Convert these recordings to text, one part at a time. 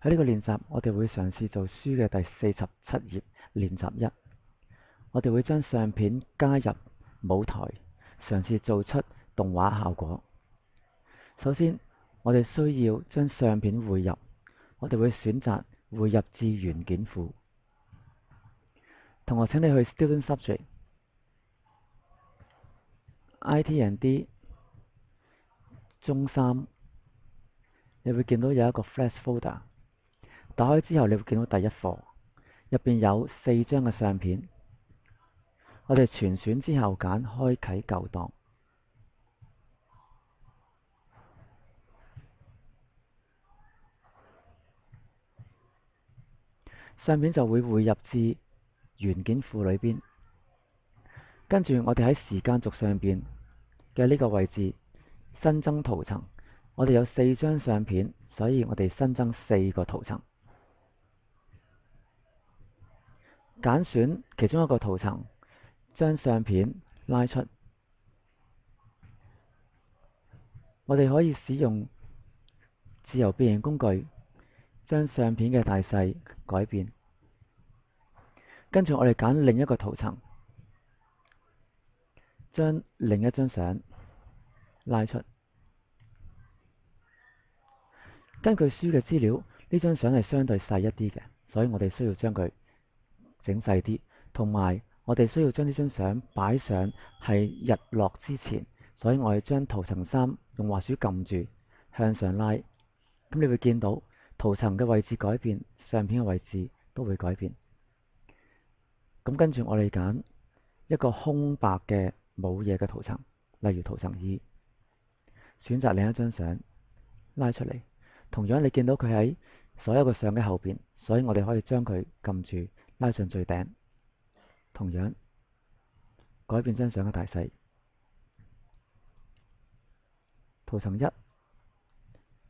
喺呢個練習，我哋會嘗試做書嘅第47頁練習1。我哋會將相片加入舞台，嘗試做出動畫效果。首先，我哋需要將相片匯入，我哋會選擇匯入至元件庫。同學，請你去 Student Subject IT&D 中3，你會見到有一個 Flash Folder。打開之後，你會見到第一課，入邊有4張嘅相片。我哋全選之後揀開啟舊檔，相片就會匯入至元件庫裏邊。跟住我哋喺時間軸上邊嘅呢個位置新增圖層，我哋有4張相片，所以我哋新增4個圖層。揀選其中一個圖層，將相片拉出。我哋可以使用自由變形工具將相片嘅大細改變。跟住我哋揀另一個圖層，將另一張相拉出。根據書嘅資料，呢張相係相對細一啲嘅，所以我哋需要將佢整細啲，同埋我哋需要將呢張相擺上係日落之前，所以我哋將圖層3用滑鼠撳住向上拉，咁你會見到圖層嘅位置改變，相片嘅位置都會改變。咁跟住我哋揀一個空白嘅冇嘢嘅圖層，例如圖層2，選擇另一張相拉出嚟。同樣你見到佢喺所有嘅相嘅後邊，所以我哋可以將佢撳住拉上最頂。同樣改變張相嘅大細，圖層1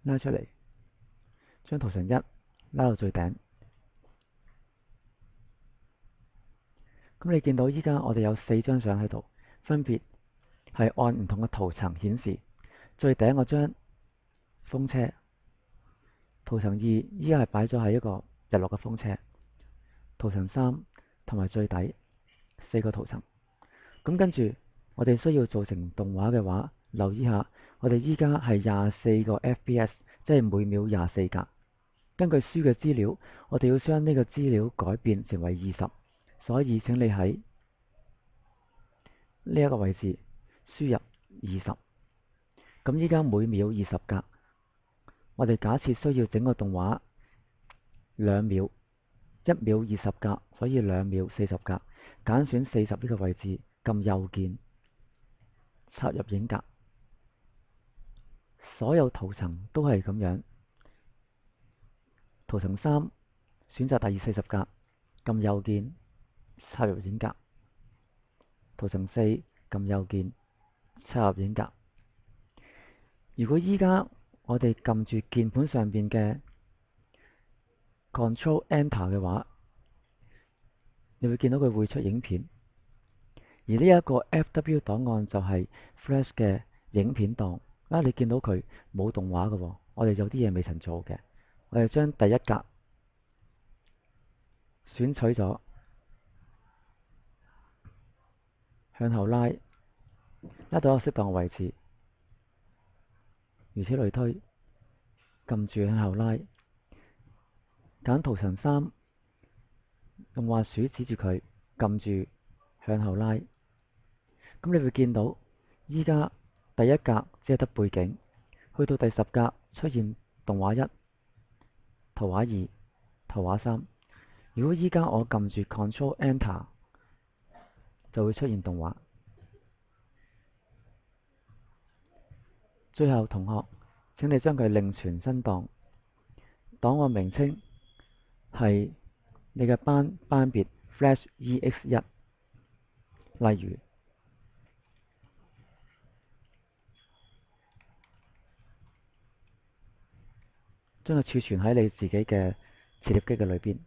拉出嚟，將圖層1拉到最頂。咁你見到依家我哋有4張相喺度，分別係按唔同嘅圖層顯示。最頂嗰張風車，圖層2依家係擺咗喺一個日落嘅風車，圖層3同埋最底4個圖層。咁跟住我哋需要做成動畫嘅話，留意下我哋依家係24個 FPS， 即係每秒24格。根據書嘅資料，我哋要將呢個資料改變成為20，所以請你喺呢一個位置輸入20。咁依家每秒20格，我哋假設需要整個動畫2秒，1秒20格，所以2秒40格。揀選40呢個位置，撳右鍵插入影格。所有圖層都係咁樣。圖層3選擇第40格，撳右鍵插入影格。圖層4撳右鍵插入影格。如果依家我哋撳住鍵盤上邊嘅 Control Enter 嘅話，你會見到佢會出影片。而呢一個 FW 檔案就係 Flash 嘅影片檔。你見到佢冇動畫嘅，我哋有啲嘢未曾做嘅。我哋將第一格選取咗，向後拉到一個適當嘅位置，如此類推，撳住向後拉，揀圖層3，用滑鼠指住佢，撳住向後拉。咁你會見到依家第一格只係得背景，去到第10格出現動畫1、圖畫2、圖畫3。如果依家我撳住 Control Enter， 就會出現動畫。最後，同學，請你將佢另存新檔，檔案名稱係你嘅班別 Flash EX1， 例如將佢儲存喺你自己嘅磁碟機嘅裏邊。